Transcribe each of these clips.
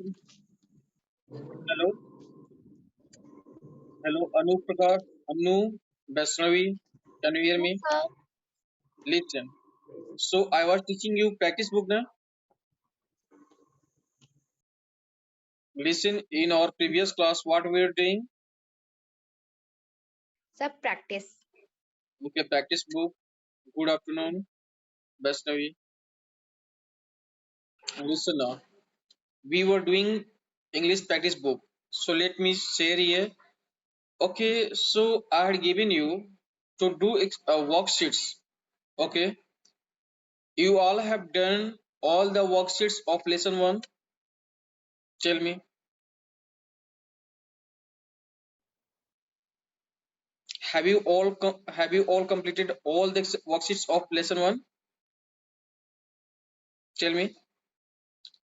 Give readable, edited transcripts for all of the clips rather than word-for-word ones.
Hello, hello, Anu Prakash, Anu, Vaishnavi, can you hear Yes, me? sir. Listen. So I was teaching you practice book now. Listen, in our previous class, what we were doing? Sir, practice. Okay, practice book. Good afternoon, Vaishnavi. Listen now. We were doing English practice book. So let me share here. Okay, so I had given you to do worksheets. Okay, you all have done all the worksheets of lesson one. Tell me, have you all completed all the worksheets of lesson one? Tell me,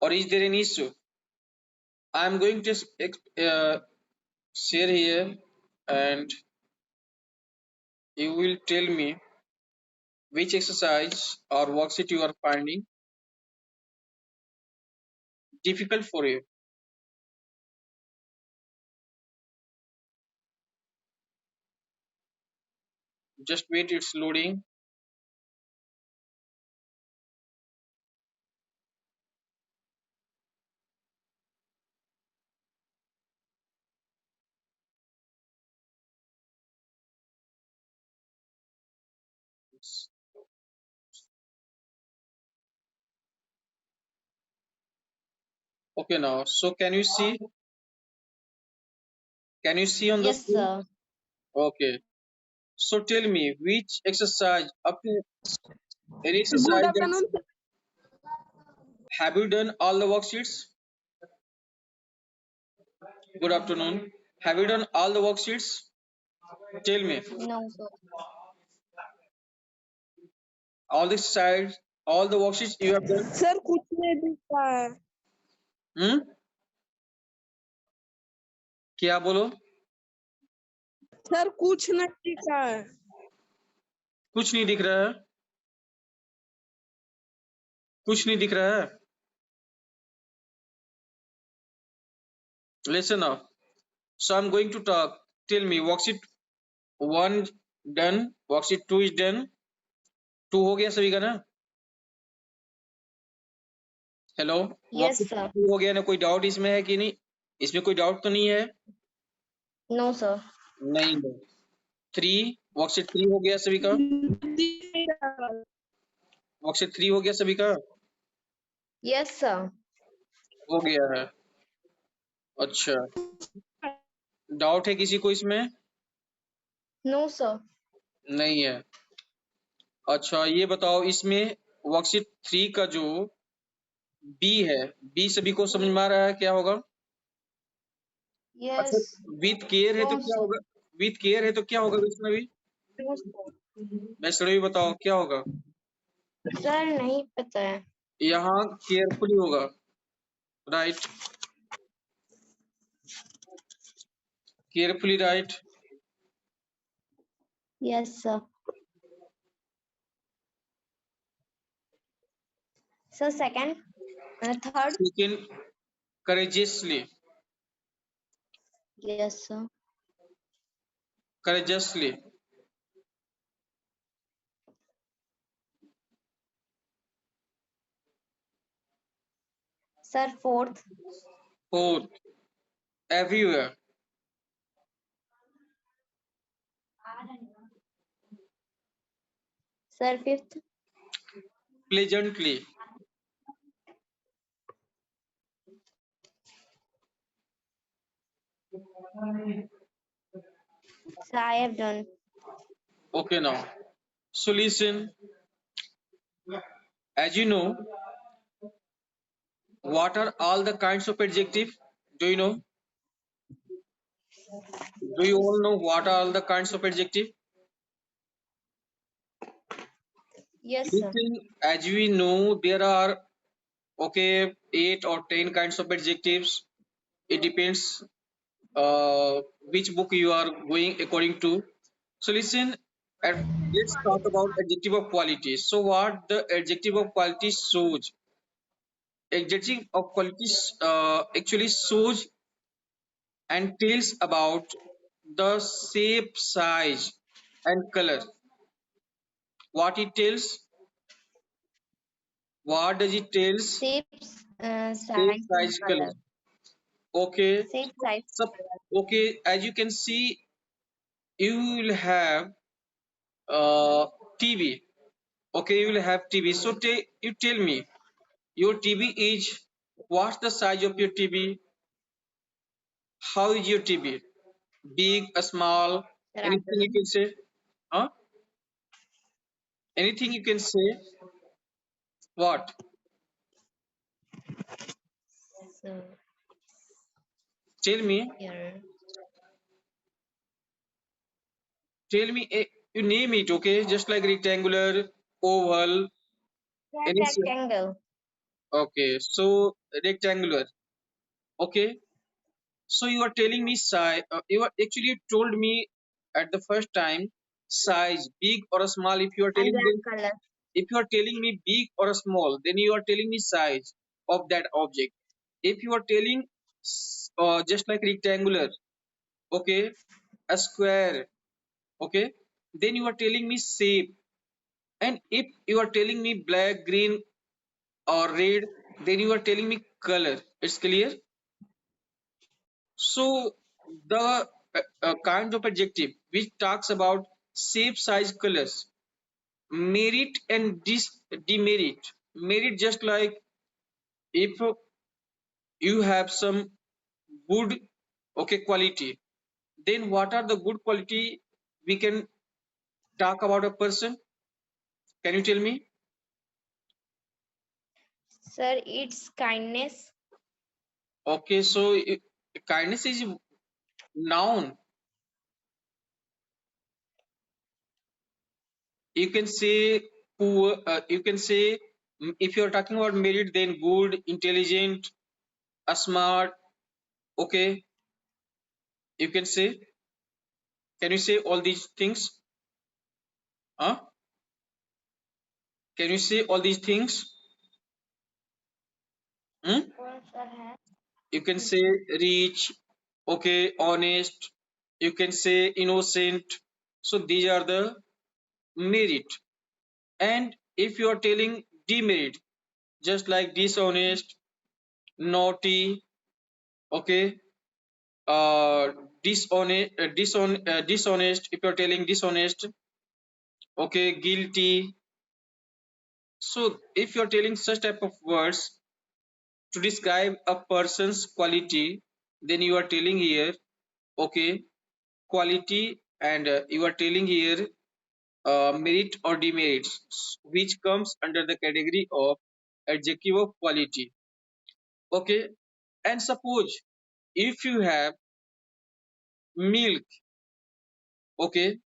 or is there any issue? I am going to share here, and you will tell me which exercise or worksheet you are finding difficult for you. Just wait, it's loading. Okay, now, so can you see? Can you see on the Yes, screen? sir. Okay. So tell me which exercise up to any Good exercise that afternoon, sir. have you done all the worksheets? Good afternoon. Have you done all the worksheets? Tell me No, sir. all the exercise, all the worksheets you have done. Sir कुछ नहीं दिख रहा है। Hmm? क्या बोलो? Sir कुछ नहीं दिख रहा है। कुछ नहीं दिख रहा है. कुछ नहीं दिख रहा है. Listen now. So I'm going to talk. Tell me worksheet one done, worksheet two is done. Two हो गया सभी का ना? Hello, Yes, worksheet sir. Two हो गया ना? कोई डाउट इसमें है कि नहीं? इसमें कोई डाउट तो नहीं है? No, sir. नहीं है. थ्री, वर्कशीट थ्री हो गया सभी का? दिख नहीं रहा है। वर्कशीट थ्री हो गया सभी का? Yes, sir. हो गया है. अच्छा, डाउट है किसी को इसमें? No, sir. नहीं है. अच्छा, ये बताओ इसमें वर्कशीट थ्री का जो बी है, बी सभी को समझ में आ रहा है क्या होगा? अच्छा, Yes. विथ केयर है तो No, क्या sir. होगा? विथ केयर है तो क्या होगा वैष्णवी? No, sir. वैष्णवी बताओ क्या होगा? सर नहीं पता है. यहाँ केयरफुली होगा, right? Carefully, right? Yes, sir. So second, third. Second, courageously. Yes, sir. Courageously. Sir fourth. Fourth, everywhere. Sir fifth. Pleasantly. So I have done. Okay, now, so listen. As you know, what are all the kinds of adjective? Do you know? Do you all know what are all the kinds of adjective? Yes, sir. Listen, as we know, there are, okay, 8 or 10 kinds of adjectives. It depends which book you are going according to. So listen, let's talk about adjective of quality. So what the adjective of quality shows? Adjective of quality actually shows and tells about the shape, size, and color. What it tells? What does it tells? Shapes, Shape, size, and size, color. color. Okay. Shape, size, So, okay, as you can see, you will have TV. Okay, you will have TV. So, you tell me, your TV is what's the size of your TV? How is your TV? Big, a small, sir, I anything you don't can say? Huh? Anything you can say? What? know. So Tell me. here, Tell me. You name it. Okay, just like rectangular, oval, any. rectangle. Okay, so rectangular. Okay, so you are telling me size. You are actually told me at the first time size, big or a small. If you are And telling black them, color. if you are telling me big or a small, then you are telling me size of that object. If you are telling just like rectangular, okay, a square, okay, then you are telling me shape. And if you are telling me black, green, or red, then you are telling me color. It's clear. So the kind of adjective which talks about shape, size, colors, merit and demerit. Merit just like if you have some good okay quality, then what are the good quality we can talk about a person? Can you tell me? Sir, it's kindness. Okay, so kindness is noun. You can say poor. You can say if you are talking about merit, then good, intelligent, smart. Okay, you can say. Can you say all these things? Huh? Can you say all these things? Hmm? कौन सा है? You can say rich. Okay, honest. You can say innocent. So these are the merit. And if you are telling demerit, just like dishonest, naughty, okay, dishonest. If you are telling dishonest, okay, guilty. So if you are telling such type of words to describe a person's quality, then you are telling here, okay, quality, and you are telling here merit or demerits, which comes under the category of adjective of quality. Okay, and suppose if you have milk, okay,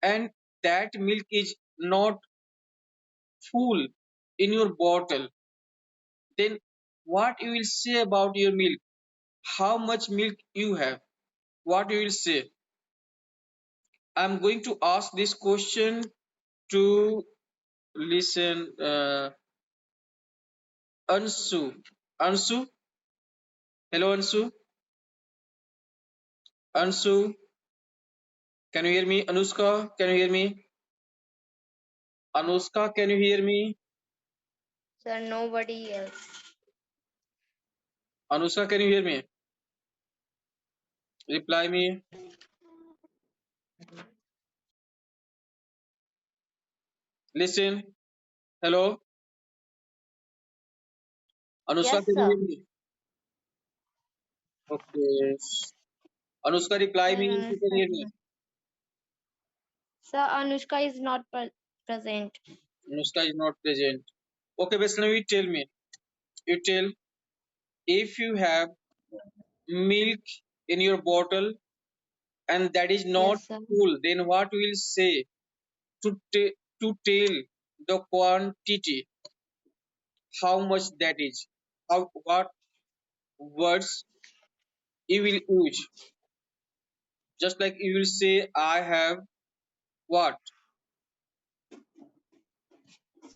and that milk is not full in your bottle, then what you will say about your milk? How much milk you have? What you will say? I'm going to ask this question to listen. Ansu. Ansu. Hello, Ansu. Ansu. Can you hear me? Anushka, can you hear me? Anushka, can you hear me? Sir, nobody else. Anushka, can you hear me? Reply me. Listen. Hello. Anushka, Yes, can you sir. hear me? Okay. Anushka, reply me if you can hear me. Sir, Anushka is not present. Anushka is not present. Okay, Vaishnavi, tell me. You tell if you have milk in your bottle and that is not Yes, sir. full, then what will say to to tell the quantity, how much that is, how what words you will use, just like you will say I have what.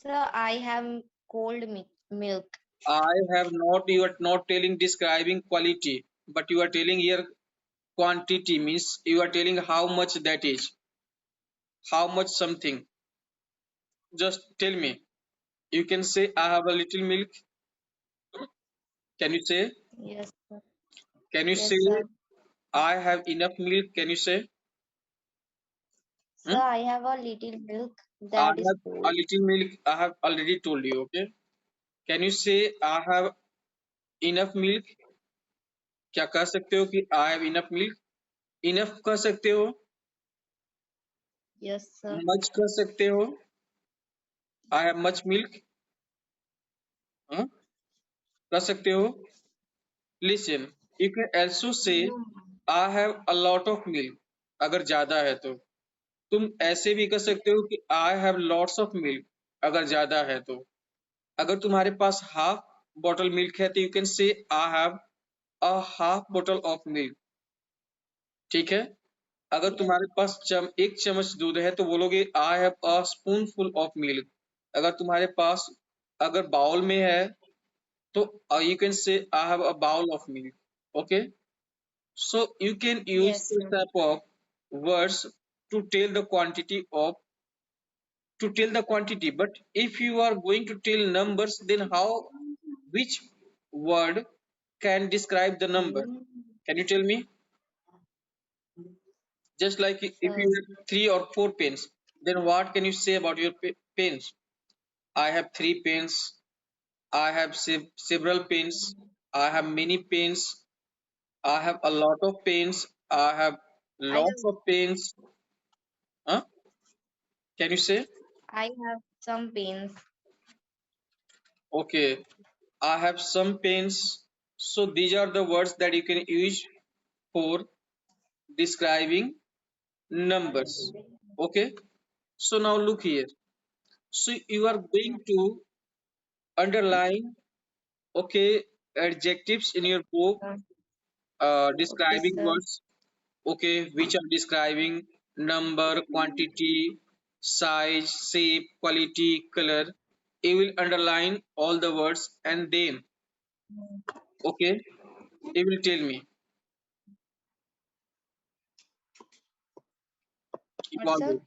Sir, I have cold milk. I have not, you are not telling describing quality, but you are telling here quantity, means you are telling how much that is, how much something. Just tell me. You can say I have a little milk. Can you say? Yes, sir. Can you say Yes, sir. I have enough milk? Can you say? Sir, Hmm? I have a little milk I that is have a full. little milk. I have already told you. Okay. Can you say I have enough milk? क्या कह सकते हो कि I have enough milk? Enough कह सकते हो? Yes, sir. Much कह सकते हो? I have much milk. हाँ? कह सकते हो? Listen. You can also say No. I have a lot of milk. अगर ज्यादा है तो तुम ऐसे भी कर सकते हो कि I have lots of milk अगर ज्यादा है तो अगर तुम्हारे पास हाफ बॉटल मिल्क है तो you can say I have a half bottle of milk. ठीक है। अगर Yes, तुम्हारे पास एक चम्मच दूध है तो बोलोगे आई have a spoon full of milk. अगर तुम्हारे पास अगर बाउल में है तो you can say I have a bowl of milk. Okay. So you can use yes, this sir. Type of words to tell the quantity of to tell the quantity, but if you are going to tell numbers, then how, which word can describe the number? Can you tell me? Just like if you Sir, have three or four pens, then what can you say about your pens? I have three pens. I have several pens. I have many pens. I have a lot of pens. I have I lots have of pens. Huh? Can you say? I have some pens. Okay, I have some pens. So these are the words that you can use for describing numbers. Okay. So now look here. So you are going to underline, okay, adjectives in your book, Uh, okay, describing sir. words, okay, which are describing number, quantity, size, shape, quality, color. You will underline all the words and then, okay, you will tell me. Keep What, on sir? doing.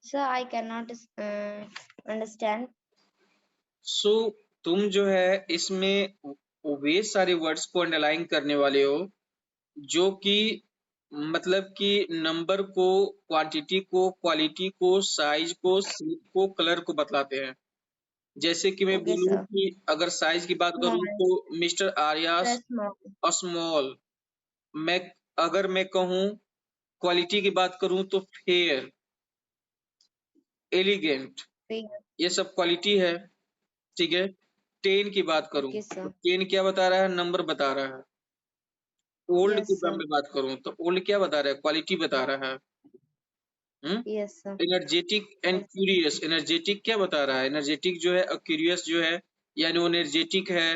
Sir, I cannot understand. सो तुम जो है इसमें वे सारे words को underline करने वाले हो जो कि मतलब कि नंबर को, क्वांटिटी को, क्वालिटी को, साइज को, शेप को, कलर को बतलाते हैं। जैसे कि मैं Okay, बोलूं sir. कि अगर साइज की बात Small. करूं तो mister Arya's Sir, small. Small. मैं अगर मैं कहूं क्वालिटी की बात करूं तो फेयर, एलिगेंट, Big. ये सब क्वालिटी है। ठीक है। 10 की बात करूं Okay, तो sir. 10 क्या बता रहा है? नंबर बता रहा है। ओल्ड की Yes, मैं sir. बात करूं तो ओल्ड क्या बता रहा है? क्वालिटी बता रहा है। Yes, sir. Energetic and Yes, sir. Curious, energetic क्या बता रहा है? एनर्जेटिक जो है और क्यूरियस जो है, यानी वो एनर्जेटिक है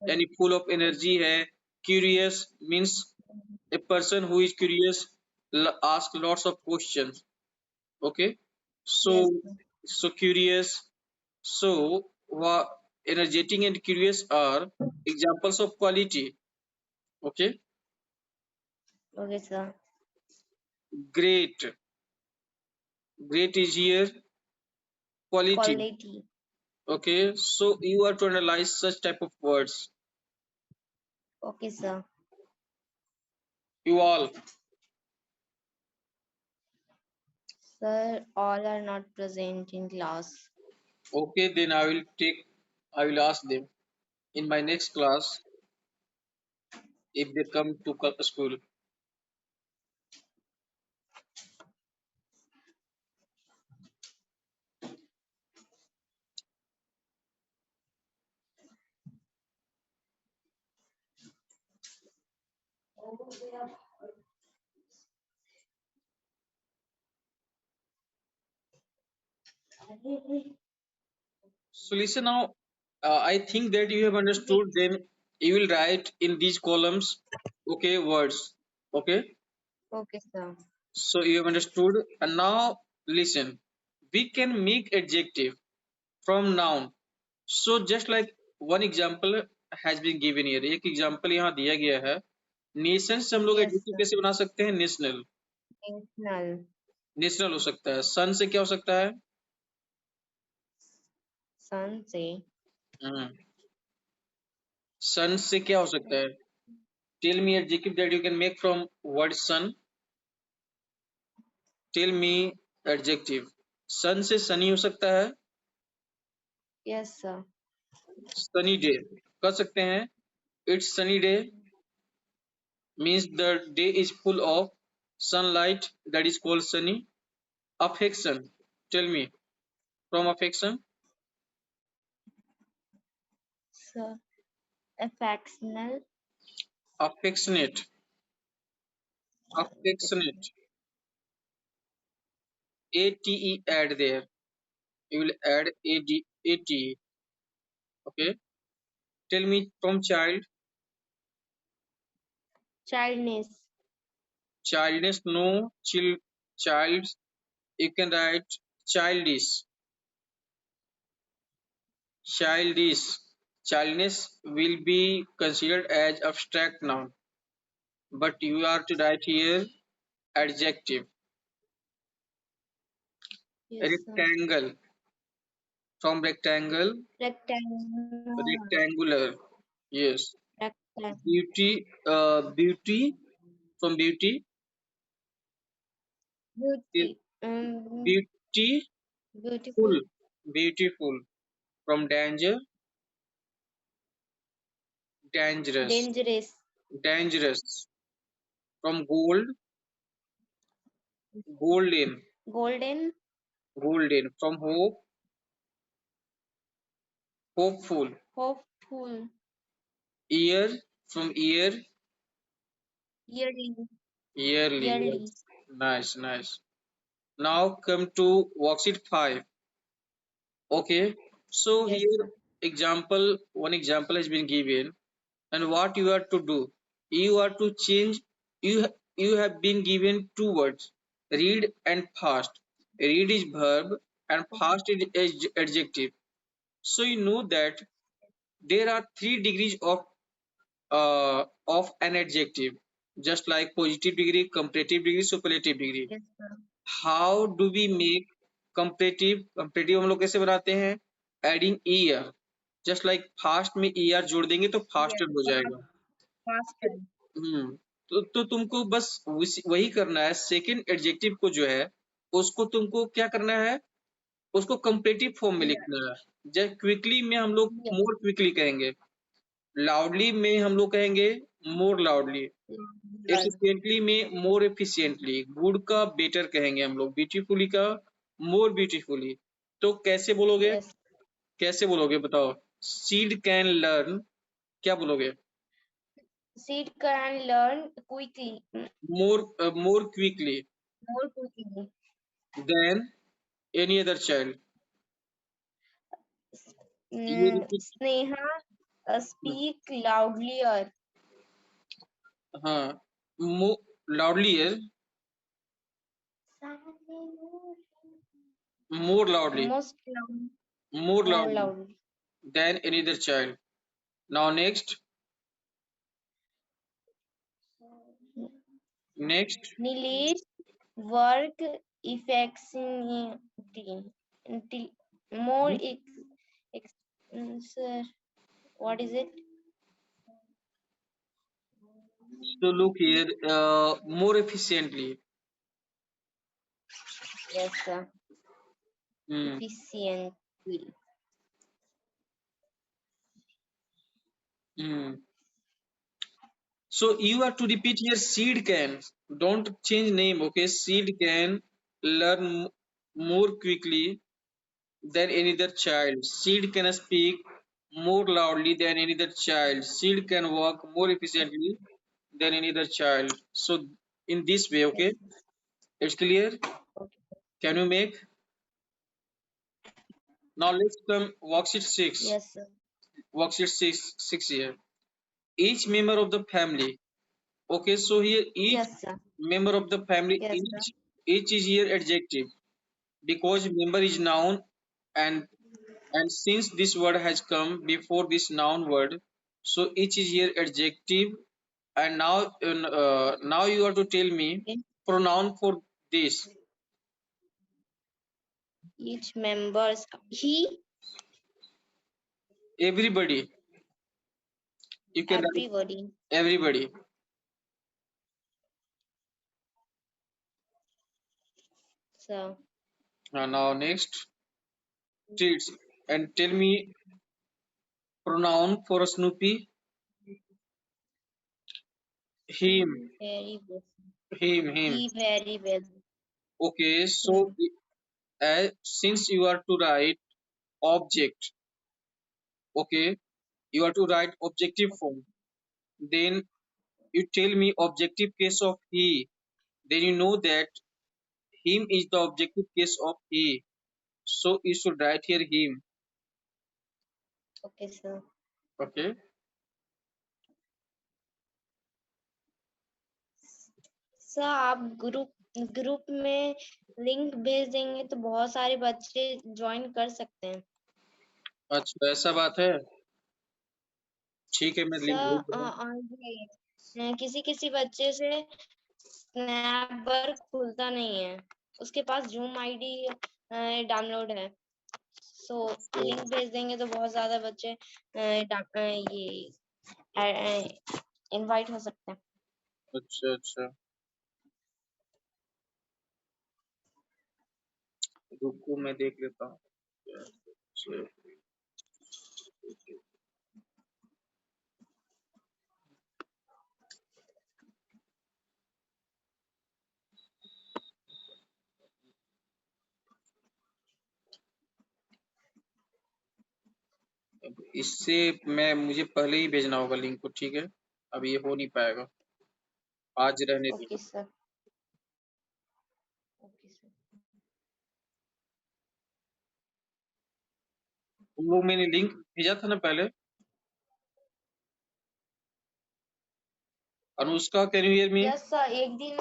यानी फुल ऑफ एनर्जी है। Curious means a person who is curious ask lots of questions. Okay. So Yes, sir. so curious. So energetic and curious are examples of quality. Okay. Okay, sir. Great. Great is here quality. Quality. Okay. So you are to analyze such type of words. Okay, sir. You all. Sir, all are not present in class. Okay. Then I will take. I will ask them in my next class if they come to school. So listen now. I think that you have understood. Then you will write in these columns. Okay, words. Okay. Okay, sir. So you have understood. And now listen. We can make adjective. from noun. So just like one example has been given here, एक example यहाँ दिया गया है. Nation से हम लोग Yes, adjective sir. कैसे बना सकते हैं? नेशनल. National. नेशनल हो सकता है. सन से क्या हो सकता है? Sun से. सन से क्या हो सकता है? Tell me adjective that you can make from word sun. Tell me adjective. सन से सनी हो सकता है. Yes, sir. सनी डे कर सकते हैं. It's sunny day means the day is full of sunlight, that is called sunny. Affection. Tell me from affection. Sir. Affectional. Affectionate. Affectionate. ATE add there. You will add ATE. Okay. Tell me from child. Childness. Childness. No. Child. You can write childish. Childish. Childness will be considered as abstract noun, but you are to write here adjective. Yes, sir. Rectangle. From rectangle. Rectangle. Rectangular. Yes. Rectangle. Beauty. Beauty. From beauty. Beauty. Beauty. Beautiful. Full. Beautiful. From danger. Dangerous. Dangerous. Dangerous. From gold. Golden. Golden. Golden. From hope. Hopeful. Hopeful. Year. From year. Yearly. Yearly. Yearly. Yes. Nice. Nice. Now come to worksheet 5. Okay. So Yes, here sir. one example has been given, and what you are to do, you are to change. You have been given two words, read and fast. Read is verb and fast is adjective. So you know that there are 3 degrees of an adjective, just like positive degree, comparative degree, superlative degree. Yes, sir. How do we make comparative हम लोग कैसे बनाते हैं? Adding year. Just like fast में year जोड़ देंगे तो Yes. Faster हो जाएगा. Faster. हम्म. तो तुमको बस वही करना है. सेकंड एडजेक्टिव को जो है उसको तुमको क्या करना है? उसको कंपेरेटिव फॉर्म में Yeah. लिखना है. जब क्विकली में हम लोग Yes. मोर क्विकली कहेंगे. लाउडली में हम लोग कहेंगे मोर लाउडली. Yes. एफिशिएंटली में मोर एफिशिएंटली. गुड का बेटर कहेंगे हम लोग. ब्यूटीफुली का मोर ब्यूटीफुली. तो कैसे बोलोगे? Yes. कैसे बोलोगे बताओ? Seed can learn. क्या बोलोगे? Seed can learn quickly. More quickly More quickly. Than any other child. ये रिपीट. Sneha, speak loudlier. हाँ. लाउडली है. More loudly. Most loud. More More loudly loudly. Than any other child. Now next. Nilesh, work effectively. More sir, what is it? So look here, more efficiently. Yes, sir. Hmm. Efficiently. Hmm. So you have to repeat here. Seed can. Don't change name. Okay. Seed can learn more quickly than any other child. Seed can speak more loudly than any other child. Seed can work more efficiently than any other child. So in this way, okay. Yes. It's clear. Okay. Can you make? Now let's come worksheet 6. Yes, sir. Worksheet 6 here. Each member of the family. Okay, so here each Yes, sir. member of the family, Yes, sir. each is here adjective because member is noun and And since this word has come before this noun word, so each is here adjective. And now you are to tell me Okay. pronoun for this. Each members he, Everybody. You can write everybody. everybody. So Now next treats and tell me pronoun for a Snoopy. Him, very well. him. He very well. Okay, so Him. since you are to write object, okay, you are to write objective form. Then you tell me objective case of he. Then you know that him is the objective case of he. So you should write here him. Okay, sir. Okay. Sir आप group में link भेज देंगे तो बहुत सारे बच्चे join कर सकते हैं। अच्छा ऐसा बात है। ठीक है मैं लिंक भेज सर दे रहा हूँ। किसी किसी बच्चे से स्नैप खुलता नहीं है, उसके पास जूम आईडी डाउनलोड है, सो लिंक भेज देंगे तो बहुत ज्यादा बच्चे ये इनवाइट हो सकते हैं। अच्छा अच्छा रुको मैं देख लेता हूँ। अच्छा, इससे मुझे पहले ही भेजना होगा लिंक को। ठीक है अब ये हो नहीं पाएगा। आज रहने ओके दीजिए। सर। Okay sir. वो मैंने लिंक भेजा था ना पहले। Anushka can you hear me? Yes sir, एक दिन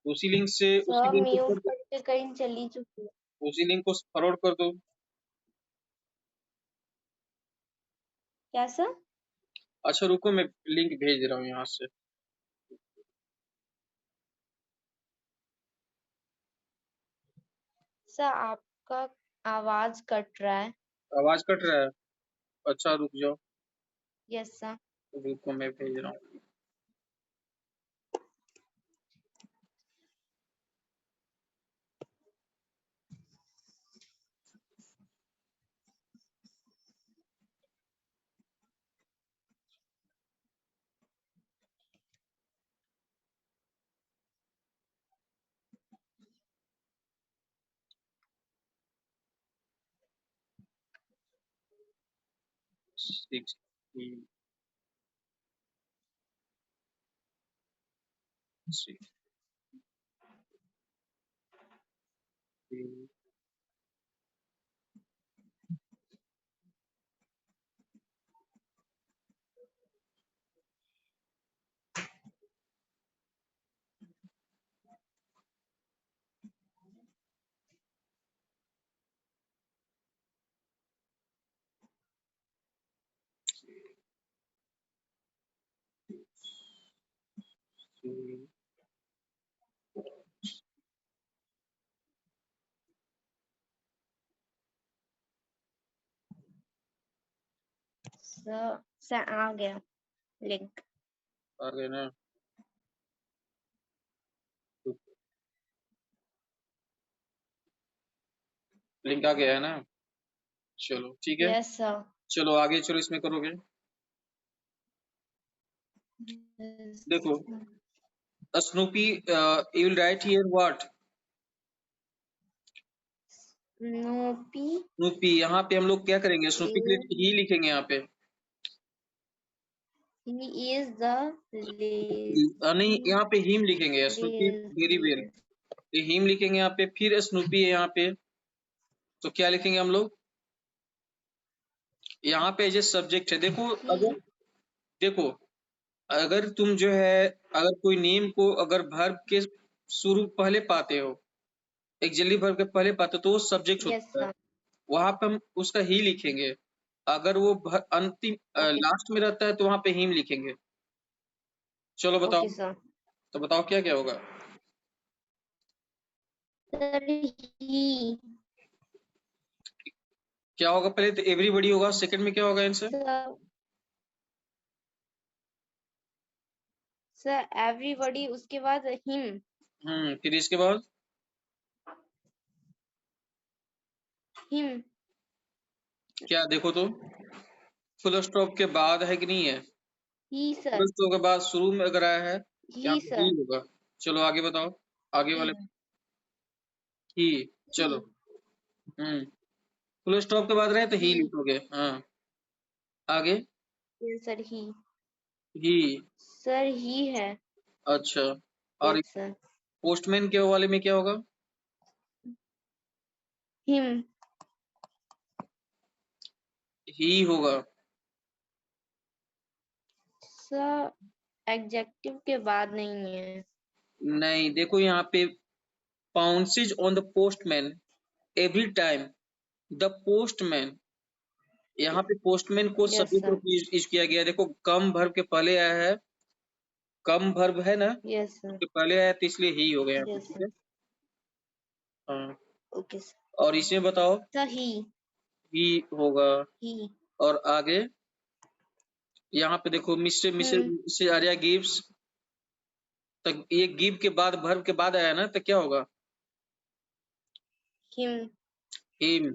उसी लिंक से उसी सर लिंक को म्यूट कर दो। करके कहीं चली चुकी है। उसी लिंक को फॉरवर्ड कर दो। क्या सर? अच्छा रुको मैं लिंक भेज दे रहा हूँ यहाँ से। सर आपका आवाज कट रहा है। आवाज कट रहा है। अच्छा रुक जाओ। Yes sir. रुको मैं भेज रहा हूँ। सिक्स सर आ गया लिंक। आ गए ना? लिंक आ गया है ना? चलो ठीक है। Yes sir. चलो आगे चलो इसमें करोगे। देखो Snoopy you will write here what? Snoopy Snoopy यहाँ पे हम लोग क्या करेंगे? स्नूपी के लिए ही लिखेंगे यहाँ पे। ही इज द नहीं यहाँ पे हिम लिखेंगे। Snoopy very well. लेजीएस्ट। ये हिम लिखेंगे यहाँ पे। फिर स्नूपी है यहाँ पे तो क्या लिखेंगे हम लोग? यहाँ पे जो सब्जेक्ट है देखो अगर देखो अगर तुम जो है अगर कोई नेम को अगर वर्ब के शुरू पहले पाते हो एक्जेक्टली वर्ब के पहले पाते तो वो सब्जेक्ट Yes, होता है, sir. वहां पे हम उसका ही लिखेंगे। अगर वो अंतिम Okay. लास्ट में रहता है तो वहां पे हिम लिखेंगे। चलो बताओ, Okay, sir. तो बताओ क्या क्या होगा। Sir, he. क्या होगा, पहले तो एवरीबॉडी होगा, सेकंड में क्या होगा आंसर। Sir, sir, everybody. उसके बाद him. फिर इसके बाद Him. क्या, देखो तो फुल स्टॉप के बाद है कि नहीं है। He, sir. फुल स्टॉप के बाद शुरू में अगर आया है यहाँ He, पे ही sir. होगा। चलो आगे बताओ, आगे वाले He. ही। चलो He. फुल स्टॉप के बाद रहे तो ही He. लिखोगे। हाँ आगे Yes, sir. He. He. Sir, he है। अच्छा, और Yes, sir. पोस्टमैन के वाले में क्या होगा। Him. ही होगा। Sir, adjective के बाद नहीं है। नहीं, देखो यहाँ पे pounces on the postman every time the postman, यहाँ पे पोस्टमैन को Yes, सब्जेक्ट sir. रूप में यूज किया गया है। देखो कम वर्ब के पहले आया है, कम वर्ब है ना, Yes, sir. उसके पहले आया तो इसलिए ही हो गया यहाँ पे, Yes, ठीक sir. है। हाँ, Okay, sir. और इसमें बताओ Sir, ही होगा। he. और आगे यहाँ पे देखो Mr Mrs Him. Mrs Arya gives, तो ये गिव के बाद वर्ब के बाद आया ना, तो क्या होगा Him. हिम।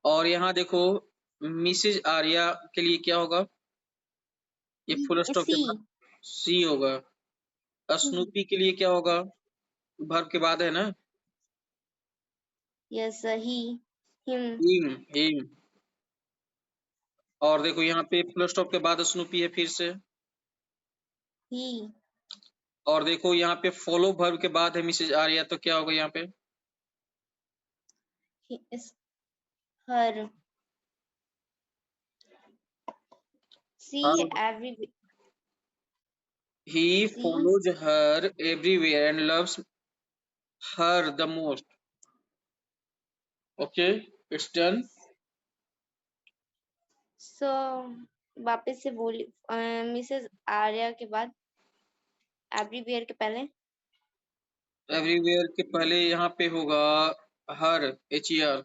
और यहाँ देखो मिसेज आर्या के लिए क्या होगा, ये फुल स्टॉप के बाद C. सी होगा। स्नूपी के लिए क्या होगा, वर्ब के बाद है ना, Yes, sir. He. Him. Him. और देखो यहाँ पे फुल स्टॉप के बाद स्नूपी है फिर से। He. और देखो यहाँ पे फॉलो वर्ब के बाद है मिसेज आर्या, तो क्या होगा यहाँ पे He is her. See हाँ, every. he See. follows her everywhere and loves her the most। Okay, it's done. So वापस से बोली मिसेस आर्या के बाद एवरीवेयर के पहले एवरीवेयर के पहले यहाँ पे होगा her, HER।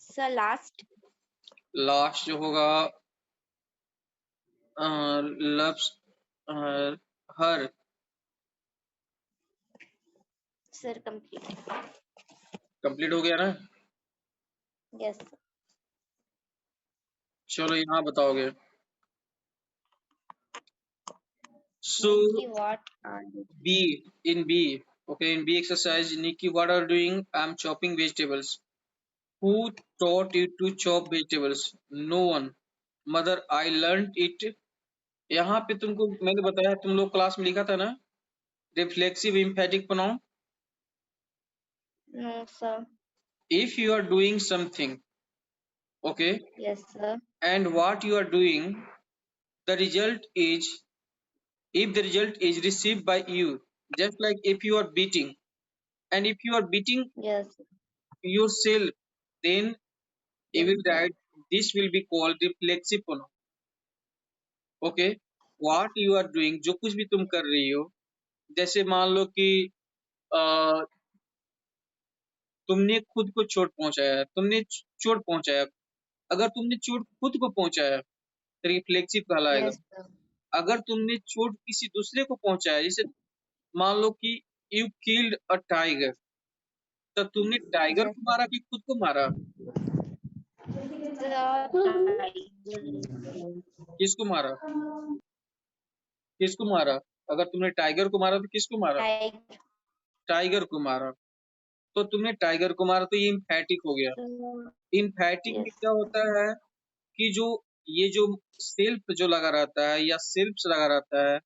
Sir last last जो होगा loves her. Sir complete complete हो गया ना। यस चलो यहाँ बताओगे। So Nikki what are you B, in B, okay, in B exercise, Nikki, what are you doing? I'm chopping vegetables. Who taught you to chop vegetables? No one. Mother, I learned it। यहाँ पे तुमको मैंने बताया, तुम लोग class में लिखा था ना, reflexive emphatic pronoun. No sir If you are doing something, okay, yes sir and what you are doing, the result is, if the result is received by you, just like if you are beating, and if you are beating yes yourself, then you yes will sir write, this will be called reflexive pronoun। okay, what you are doing, जो कुछ भी तुम कर रही हो, जैसे मान लो कि अ, तुमने खुद को चोट पहुंचाया, तुमने चोट पहुंचाया, अगर तुमने चोट खुद को पहुंचाया तो रिफ्लेक्सिव कहलाएगा। यस सर अगर तुमने चोट किसी दूसरे को पहुंचाया, जैसे मान लो कि यू किल्ड अ टाइगर, तो तुमने टाइगर यस को मारा कि खुद को मारा, सर किसको मारा, किसको मारा, अगर तुमने टाइगर को मारा तो किसको मारा, टाइगर टाइगर को मारा। तो तुमने टाइगर को मारा, तो ये इम्फैटिक हो गया। इम्फैटिक में यस क्या होता है कि जो ये जो सेल्फ जो लगा रहता है या सेल्फ लगा रहता है,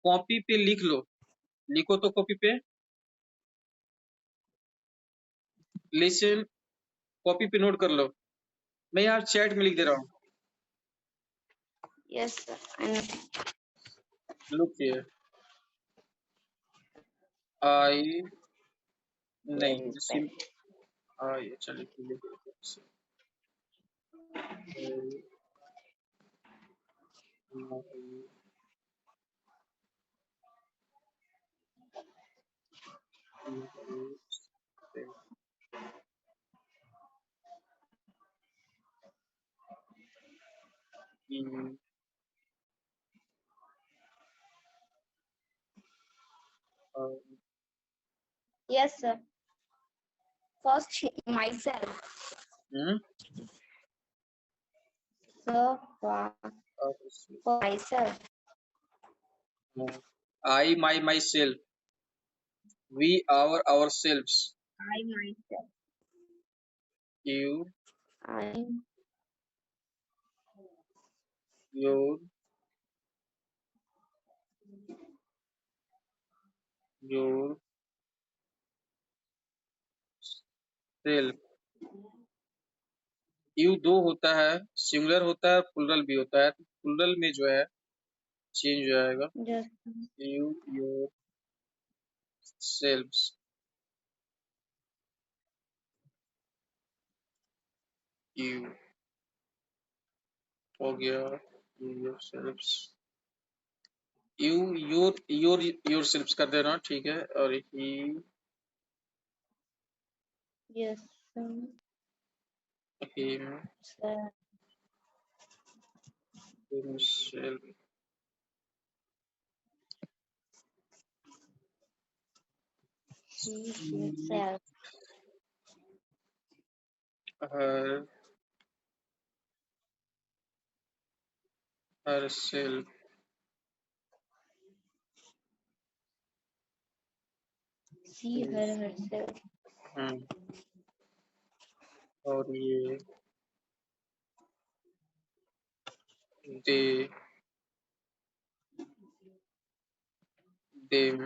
कॉपी पे लिख लो, लिखो तो कॉपी पे, लिसन, कॉपी पे नोट कर लो। मैं यार चैट में लिख दे रहा हूँ। यस सर लुक हियर, आई नहीं Very सिम। bad. हाँ ये चलिए ठीक है। Yes, sir. First, myself. Hmm So, for myself. I my myself, we our ourselves, I myself. you I your yourself। You दो होता है, सिंगुलर होता है, प्लूरल भी होता है। प्लूरल में जो है चेंज हो जाएगा, just you your selves. You हो गया, you your selves. You your selves कर देना, ठीक है। और ही yes, him sir. Himself, She himself. Her her self. She her herself. और ये दे देम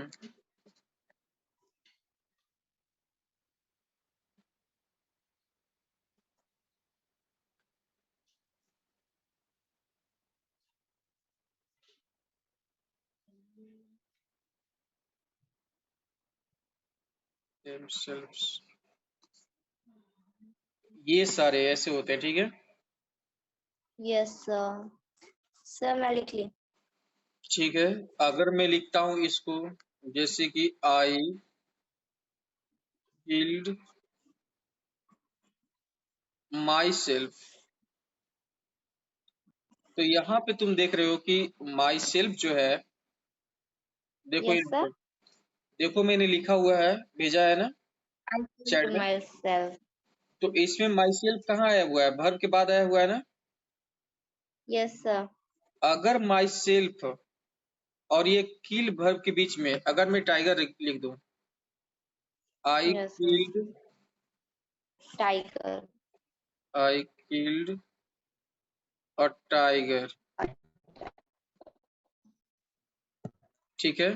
themselves। ये सारे ऐसे होते हैं, ठीक है। Yes, sir. Sir, मैं लिख ली. ठीक है, अगर मैं लिखता हूं इसको, जैसे कि आई किल्ड माई सेल्फ, तो यहाँ पे तुम देख रहे हो कि माई सेल्फ जो है, देखो Yes, sir. ये देखो मैंने लिखा हुआ है, भेजा है ना I चैट killed में। myself. तो इसमें माई सेल्फ कहाँ आया हुआ है, वर्ब के बाद आया हुआ है ना। Yes, sir. अगर माई सेल्फ और ये किल वर्ब के बीच में अगर मैं टाइगर लिख दूं, आई Yes, sir. Killed, Tiger. I killed a tiger, ठीक है,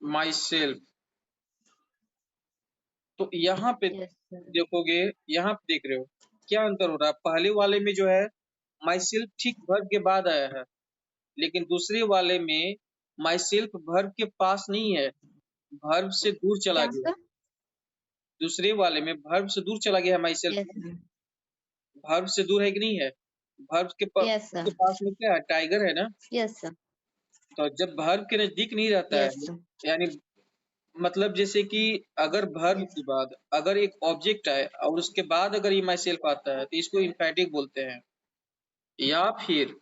माई सेल्फ। तो यहाँ पे Yes, sir. देखोगे, यहाँ पे देख रहे हो क्या अंतर हो रहा है। पहले वाले में जो है माई सेल्फ ठीक वर्ब के बाद आया है, लेकिन दूसरे वाले में माई सेल्फ वर्ब के पास नहीं है, वर्ब से दूर चला क्या गया। sir? दूसरे वाले में वर्ब से दूर चला गया है my self, Yes, sir. Verb से दूर है कि नहीं है। वर्ब Yes, उसके sir. पास में क्या है, टाइगर है ना। Yes, sir. तो जब वर्ब के नजदीक नहीं रहता है, Yes, sir. यानी मतलब जैसे कि अगर वर्ब Yes. के बाद अगर एक ऑब्जेक्ट आए और उसके बाद अगर ये माई सेल्फ आता है तो इसको इम्फेटिक बोलते हैं। या फिर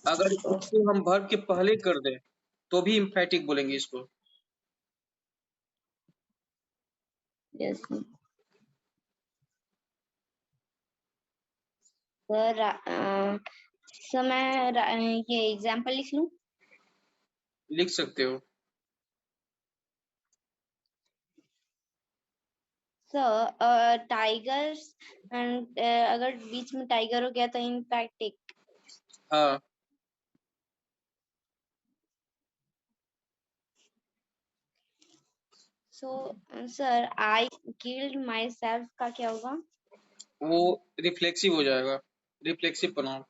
अगर Oh, इसको हम वर्ब के पहले कर दें तो भी इम्फेटिक बोलेंगे इसको। yes, sir. Sir, sir मैं ये एग्जाम्पल लिख लूं. लिख सकते हो। सर टाइगर्स एंड अगर बीच में टाइगर हो गया तो इम्पैक्टिक. हाँ, so sir I killed my self का क्या होगा. वो रिफ्लेक्सिव हो जाएगा, रिफ्लेक्सिव प्रोनाउन।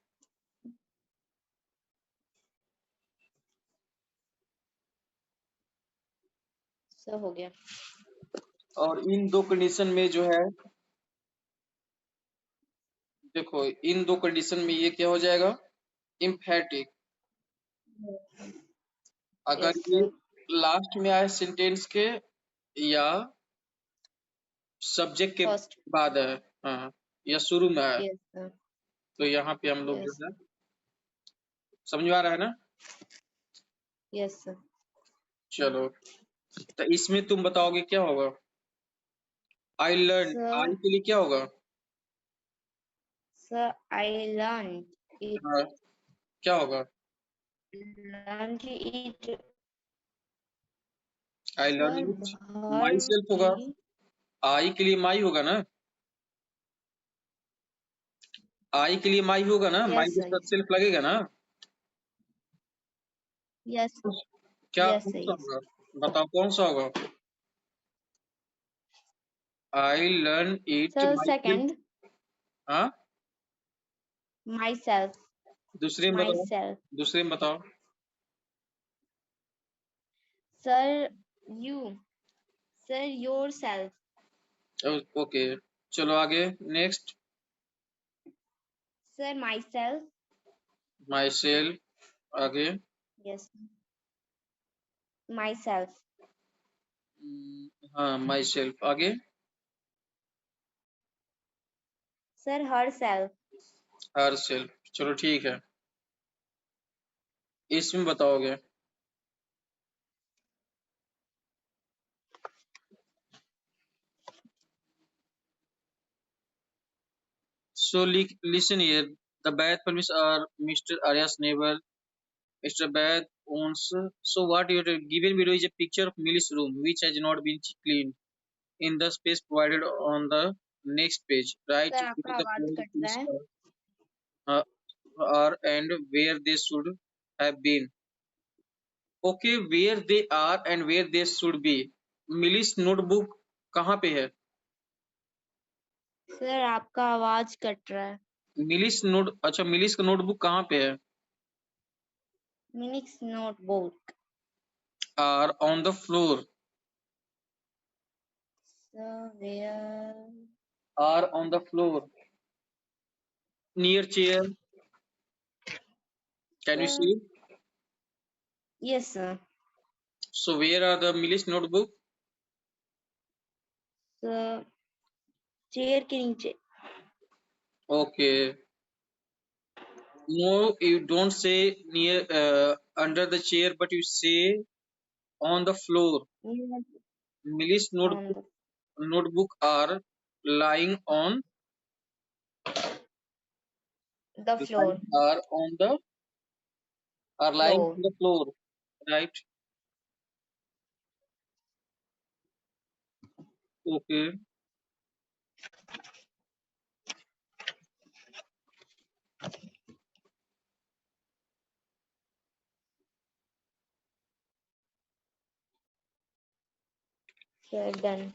सर हो गया. और इन दो कंडीशन में जो है, देखो इन दो कंडीशन में ये क्या हो जाएगा, इम्फेटिक। अगर Yes, ये sir. लास्ट में आए सेंटेंस के या सब्जेक्ट के First. बाद है, हाँ, या शुरू में आए, Yes, sir. तो यहाँ पे हम लोग जो Yes. है, समझ में आ रहा है ना। Yes, sir. चलो, तो इसमें तुम बताओगे क्या होगा। आई लर्न, Sir, आई के लिए क्या होगा। sir, I learned it. हाँ, क्या होगा। Learned it. I learn Sir, it, my verb self होगा। की. आई के लिए माई होगा ना, आई के लिए माई होगा ना, माई Yes, के sir. साथ सेल्फ लगेगा ना। Yes. क्या Yes, कौन sir. सा Yes. होगा, बताओ कौन सा होगा। I learn it Sir, my self. second, हाँ, myself. दूसरे में बताओ, Myself. दूसरे में बताओ। Sir, you. Sir, yourself. Okay, चलो आगे next. Sir, myself. My self, आगे। Yes. Myself. हाँ, माई सेल्फ, आगे। Sir, herself. हर सेल्फ, चलो ठीक है। इसमें बताओगे। So listen here. The bath permits are Mr. Arya's neighbor. Mr. Bath owns. So what you have given below is a picture of Millie's room, which has not been cleaned. In the space provided on the next page, right? Sir, Where आपका the आवाज following cut रहा things है. are and where they should have been. Okay, where they are and where they should be. Millie's notebook कहाँ पे है? Sir, आपका आवाज cut रहा है. अच्छा, मिलिस का नोटबुक कहाँ पे है? Minix notebook. Are on the floor. Sir, where? Are on the floor. Near chair. Can you Sir, see? yes, sir. So where are the Millis notebook? Sir, chair के नीचे. Okay. No, you don't say near under the chair, but you say on the floor. Yes, Millis on notebook are lying on the floor. are on the are lying Floor. on the floor, right? Okay. Sir, done.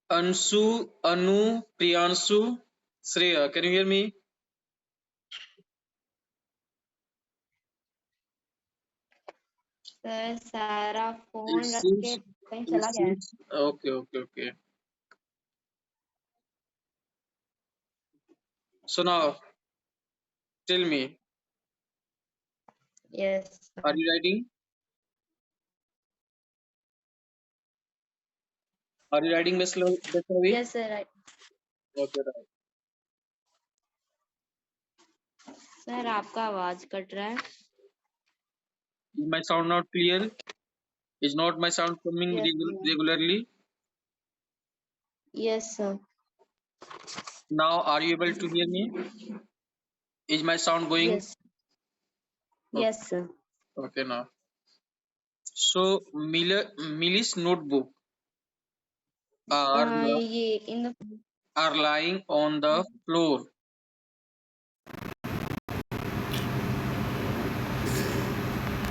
Ansu, Anu, Priyanshu, Shreya. Can you hear me? Sir, सारा It phone रख के seems. कहीं It चला गया है. seems. Okay. Okay. Okay. So now, tell me, Yes. are you writing? Are you writing Vaishnavi? Yes, sir. Right. Okay, right. Sir, आपका आवाज cut रहा है. Is my sound not clear? Is not my sound coming Yes, sir. regularly? Yes, sir. Now, are you able to hear me? Is my sound going? Yes. Yes, sir. Okay, now. So, Millie's notebook are ये in the are lying on the floor.